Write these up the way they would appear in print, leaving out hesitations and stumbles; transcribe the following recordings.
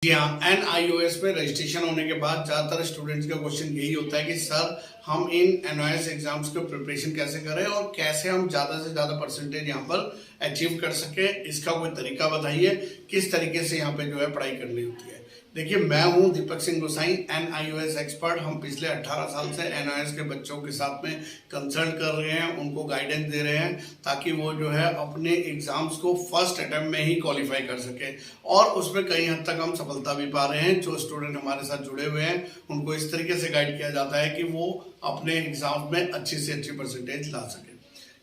जी हाँ, NIOS में registration होने के बाद ज़्यादातर स्टूडेंट्स का क्वेश्चन यही होता है कि सर हम इन NIOS एग्जाम्स के प्रिपरेशन कैसे करें और कैसे हम ज़्यादा से ज़्यादा परसेंटेज यहाँ पर अचीव कर सके। इसका कोई तरीका बताइए, किस तरीके से यहाँ पे जो है पढ़ाई करनी होती है। देखिए, मैं हूँ दीपक सिंह गोसाई, NIOS एक्सपर्ट। हम पिछले 18 साल से NIOS के बच्चों के साथ में कंसल्ट कर रहे हैं, उनको गाइडेंस दे रहे हैं ताकि वो जो है अपने एग्जाम्स को फर्स्ट अटेम्प्ट में ही क्वालिफाई कर सके और उसमें कई हद तक हम सफलता भी पा रहे हैं। जो स्टूडेंट हमारे साथ जुड़े हुए हैं उनको इस तरीके से गाइड किया जाता है कि वो अपने एग्जाम में अच्छी से अच्छी परसेंटेज ला सके।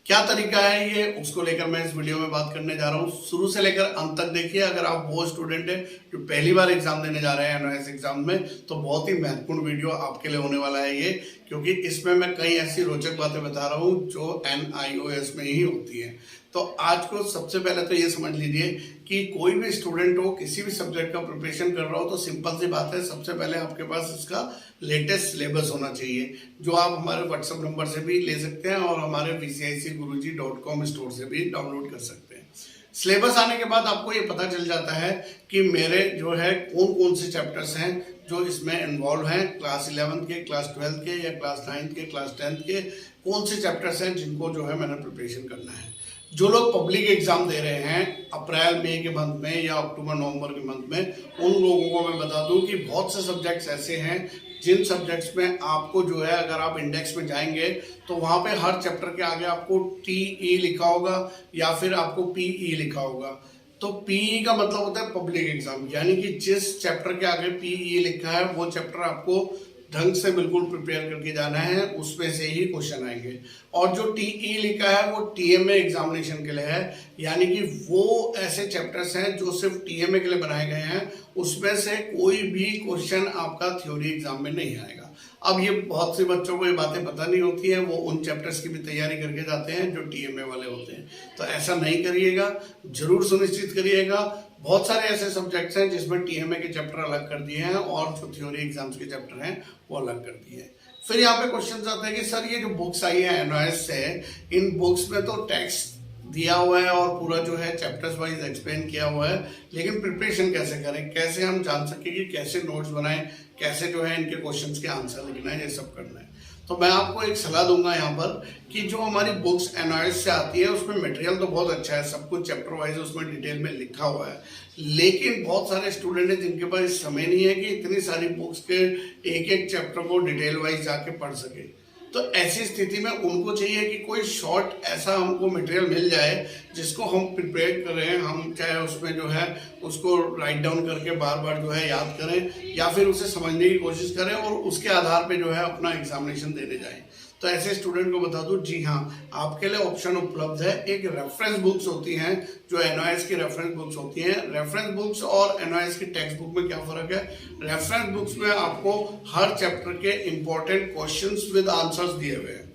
क्या तरीका है ये, उसको लेकर मैं इस वीडियो में बात करने जा रहा हूँ। शुरू से लेकर अंत तक देखिए। अगर आप वो स्टूडेंट हैं जो पहली बार एग्जाम देने जा रहे हैं NIOS एग्जाम में, तो बहुत ही महत्वपूर्ण वीडियो आपके लिए होने वाला है ये, क्योंकि इसमें मैं कई ऐसी रोचक बातें बता रहा हूँ जो NIOS में ही होती है। तो आज को सबसे पहले तो ये समझ लीजिए कि कोई भी स्टूडेंट हो, किसी भी सब्जेक्ट का प्रिपरेशन कर रहा हो, तो सिंपल सी बात है, सबसे पहले आपके पास इसका लेटेस्ट सिलेबस होना चाहिए, जो आप हमारे व्हाट्सएप नंबर से भी ले सकते हैं और हमारे vcicguruji.com स्टोर से भी डाउनलोड कर सकते हैं। सिलेबस आने के बाद आपको ये पता चल जाता है कि मेरे जो है कौन कौन से चैप्टर्स हैं जो इसमें इन्वॉल्व हैं। क्लास 11 के, क्लास 12 के या क्लास 9 के, क्लास 10 के कौन से चैप्टर्स हैं जिनको जो है मैंने प्रिपरेशन करना है। जो लोग पब्लिक एग्जाम दे रहे हैं अप्रैल मई के मंथ में या अक्टूबर नवंबर के मंथ में, उन लोगों को मैं बता दूं कि बहुत से सब्जेक्ट्स ऐसे हैं जिन सब्जेक्ट्स में आपको जो है, अगर आप इंडेक्स में जाएंगे तो वहां पे हर चैप्टर के आगे आपको TE लिखा होगा या फिर आपको PE लिखा होगा। तो PE का मतलब होता है पब्लिक एग्जाम, यानी कि जिस चैप्टर के आगे PE लिखा है वो चैप्टर आपको ढंग से बिल्कुल प्रिपेयर करके जाना है, उसमें से ही क्वेश्चन आएंगे। और जो TE लिखा है वो TMA एग्जामिनेशन के लिए है, यानी कि वो ऐसे चैप्टर्स हैं जो सिर्फ TMA के लिए बनाए गए हैं, उसमें से कोई भी क्वेश्चन आपका थ्योरी एग्जाम में नहीं आएगा। अब ये बहुत से बच्चों को ये बातें पता नहीं होती है, वो उन चैप्टर्स की भी तैयारी करके जाते हैं जो TMA वाले होते हैं। तो ऐसा नहीं करिएगा, जरूर सुनिश्चित करिएगा। बहुत सारे ऐसे सब्जेक्ट्स हैं जिसमें TMA के चैप्टर अलग कर दिए हैं और जो थ्योरी एग्जाम्स के चैप्टर हैं वो अलग कर दिए हैं। फिर यहाँ पे क्वेश्चन आते हैं कि सर ये जो बुक्स आई है NIOS से, इन बुक्स में तो टेक्स्ट दिया हुआ है और पूरा जो है चैप्टर्स वाइज एक्सप्लेन किया हुआ है, लेकिन प्रिपरेशन कैसे करें, कैसे हम जान सकें कि कैसे नोट्स बनाएं, कैसे जो है इनके क्वेश्चंस के आंसर लिखना है, ये सब करना है। तो मैं आपको एक सलाह दूंगा यहाँ पर कि जो हमारी बुक्स NIOS से आती है उसमें मटेरियल तो बहुत अच्छा है, सब कुछ चैप्टर वाइज उसमें डिटेल में लिखा हुआ है, लेकिन बहुत सारे स्टूडेंट हैं जिनके पास समय नहीं है कि इतनी सारी बुक्स के एक एक चैप्टर को डिटेल वाइज जाके पढ़ सके। तो ऐसी स्थिति में उनको चाहिए कि कोई शॉर्ट ऐसा हमको मटेरियल मिल जाए जिसको हम प्रिपेयर करें, हम चाहे उसमें जो है उसको राइट डाउन करके बार बार जो है याद करें या फिर उसे समझने की कोशिश करें और उसके आधार पे जो है अपना एग्जामिनेशन देने जाएं। तो ऐसे स्टूडेंट को बता दूं, जी हाँ, आपके लिए ऑप्शन उपलब्ध है। एक रेफरेंस बुक्स होती हैं जो NIOS की रेफरेंस बुक्स होती हैं। रेफरेंस बुक्स और NIOS की टेक्स्ट बुक में क्या फर्क है? रेफरेंस बुक्स में आपको हर चैप्टर के इंपॉर्टेंट क्वेश्चंस विद आंसर्स दिए हुए हैं।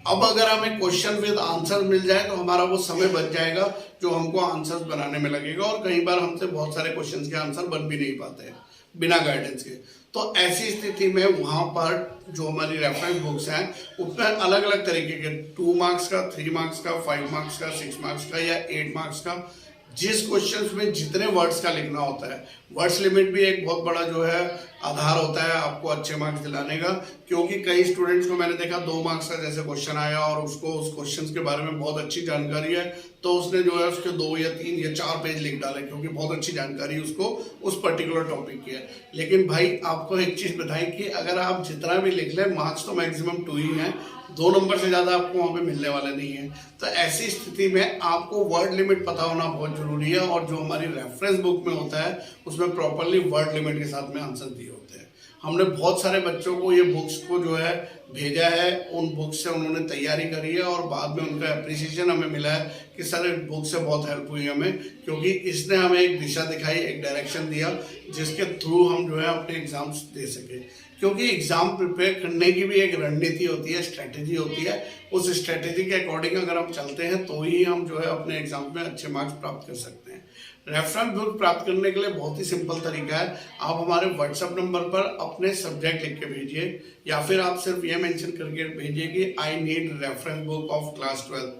अब अगर हमें क्वेश्चन विद आंसर मिल जाए तो हमारा वो समय बच जाएगा जो हमको आंसर्स बनाने में लगेगा, और कई बार हमसे बहुत सारे क्वेश्चंस के आंसर बन भी नहीं पाते हैं बिना गाइडेंस के। तो ऐसी स्थिति में वहां पर जो हमारी रेफरेंस बुक्स हैं उसमें अलग अलग तरीके के 2 मार्क्स का, 3 मार्क्स का, 5 मार्क्स का, 6 मार्क्स का या 8 मार्क्स का, जिस क्वेश्चन में जितने वर्ड्स का लिखना होता है, वर्ड्स लिमिट भी एक बहुत बड़ा जो है आधार होता है आपको अच्छे मार्क्स दिलाने का। क्योंकि कई स्टूडेंट्स को मैंने देखा 2 मार्क्स का जैसे क्वेश्चन आया और उसको उस क्वेश्चन के बारे में बहुत अच्छी जानकारी है, तो उसने जो है उसके 2 या 3 या 4 पेज लिख डाले क्योंकि बहुत अच्छी जानकारी उसको उस पर्टिकुलर टॉपिक की है। लेकिन भाई आपको एक चीज बताएं कि अगर आप जितना भी लिख लें, मार्क्स तो मैक्सिमम 2 ही हैं, 2 नंबर से ज्यादा आपको वहां पे मिलने वाले नहीं है। तो ऐसी स्थिति में आपको वर्ड लिमिट पता होना बहुत जरूरी है, और जो हमारी रेफरेंस बुक में होता है उसमें प्रॉपरली वर्ड लिमिट के साथ में आंसर दिए होते हैं। हमने बहुत सारे बच्चों को ये बुक्स को जो है भेजा है, उन बुक्स से उन्होंने तैयारी करी है और बाद में उनका अप्रिसिएशन हमें मिला है कि सर इस बुक से बहुत हेल्प हुई हमें, क्योंकि इसने हमें एक दिशा दिखाई, एक डायरेक्शन दिया जिसके थ्रू हम जो है अपने एग्जाम्स दे सके। क्योंकि एग्जाम प्रिपेयर करने की भी एक रणनीति होती है, स्ट्रेटेजी होती है। उस स्ट्रेटेजी के अकॉर्डिंग अगर हम चलते हैं तो ही हम जो है अपने एग्जाम में अच्छे मार्क्स प्राप्त कर सकते हैं। रेफरेंस बुक प्राप्त करने के लिए बहुत ही सिंपल तरीका है, आप हमारे व्हाट्सएप नंबर पर अपने सब्जेक्ट लिख के भेजिए या फिर आप सिर्फ ये मेंशन करके भेजिए कि I need reference book of class 12।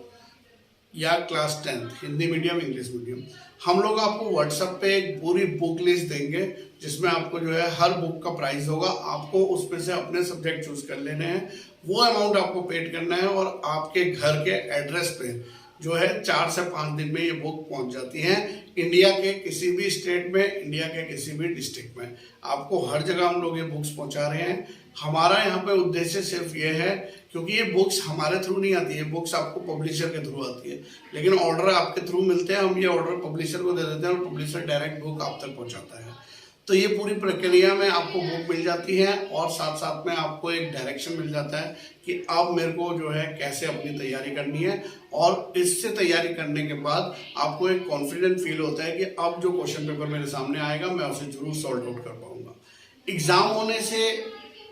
या class 10th Hindi medium English medium, हम लोग आपको व्हाट्सएप पे एक पूरी बुक लिस्ट देंगे जिसमें आपको जो है हर बुक का प्राइस होगा। आपको उसमें से अपने सब्जेक्ट चूज कर लेने हैं, वो अमाउंट आपको पेड करना है और आपके घर के एड्रेस पे जो है 4 से 5 दिन में ये बुक पहुंच जाती है। इंडिया के किसी भी स्टेट में, इंडिया के किसी भी डिस्ट्रिक्ट में, आपको हर जगह हम लोग ये बुक्स पहुंचा रहे हैं। हमारा यहाँ पे उद्देश्य सिर्फ ये है, क्योंकि ये बुक्स हमारे थ्रू नहीं आती है, बुक्स आपको पब्लिशर के थ्रू आती है, लेकिन ऑर्डर आपके थ्रू मिलते हैं। हम ये ऑर्डर पब्लिशर को दे देते हैं और पब्लिशर डायरेक्ट बुक आप तक पहुंचाता है। तो ये पूरी प्रक्रिया में आपको बुक मिल जाती है और साथ साथ में आपको एक डायरेक्शन मिल जाता है कि अब मेरे को जो है कैसे अपनी तैयारी करनी है। और इससे तैयारी करने के बाद आपको एक कॉन्फिडेंट फील होता है कि अब जो क्वेश्चन पेपर मेरे सामने आएगा मैं उसे जरूर सॉल्व आउट कर पाऊंगा। एग्जाम होने से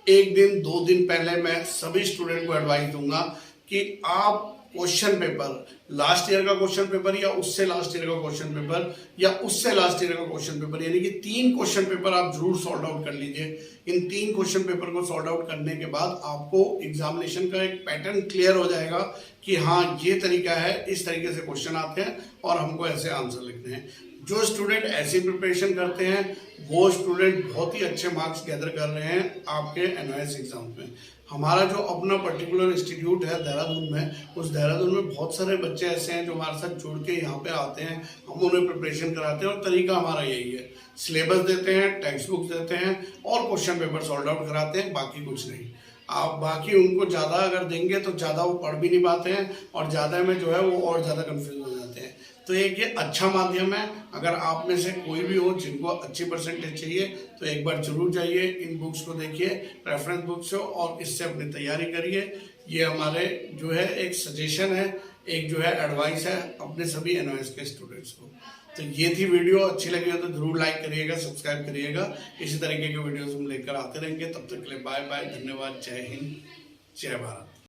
1 दिन 2 दिन पहले मैं सभी स्टूडेंट को एडवाइस दूंगा कि आप क्वेश्चन पेपर, लास्ट ईयर का क्वेश्चन पेपर या उससे लास्ट ईयर का क्वेश्चन पेपर या उससे लास्ट ईयर का क्वेश्चन पेपर, यानी कि 3 क्वेश्चन पेपर आप जरूर सॉल्व आउट कर लीजिए। इन 3 क्वेश्चन पेपर को सॉल्व आउट करने के बाद आपको एग्जामिनेशन का एक पैटर्न क्लियर हो जाएगा कि हाँ ये तरीका है, इस तरीके से क्वेश्चन आते हैं और हमको ऐसे आंसर लिखने हैं। जो स्टूडेंट ऐसी प्रिपरेशन करते हैं वो स्टूडेंट बहुत ही अच्छे मार्क्स गैदर कर रहे हैं आपके एनवाईएस एग्जाम में। हमारा जो अपना पर्टिकुलर इंस्टीट्यूट है देहरादून में, उस देहरादून में बहुत सारे बच्चे ऐसे हैं जो हमारे साथ जुड़ के यहाँ पे आते हैं, हम उन्हें प्रिपरेशन कराते हैं और तरीका हमारा यही है, सिलेबस देते हैं, टेक्स्ट बुक्स देते हैं और क्वेश्चन पेपर सॉल्व आउट कराते हैं, बाकी कुछ नहीं। आप बाकी उनको ज़्यादा अगर देंगे तो ज़्यादा वो पढ़ भी नहीं पाते हैं और ज़्यादा में जो है वो और ज़्यादा कन्फ्यूज हो जाते हैं। तो एक ये अच्छा माध्यम है। अगर आप में से कोई भी हो जिनको अच्छी परसेंटेज चाहिए तो एक बार जरूर जाइए, इन बुक्स को देखिए, रेफरेंस बुक्स हो, और इससे अपनी तैयारी करिए। ये हमारे जो है एक सजेशन है, एक जो है एडवाइस है अपने सभी एनवाईएस के स्टूडेंट्स को। तो ये थी वीडियो, अच्छी लगी हो तो जरूर लाइक करिएगा, सब्सक्राइब करिएगा। इसी तरीके के वीडियोस हम लेकर आते रहेंगे। तब तक के लिए बाय बाय, धन्यवाद, जय हिंद, जय भारत।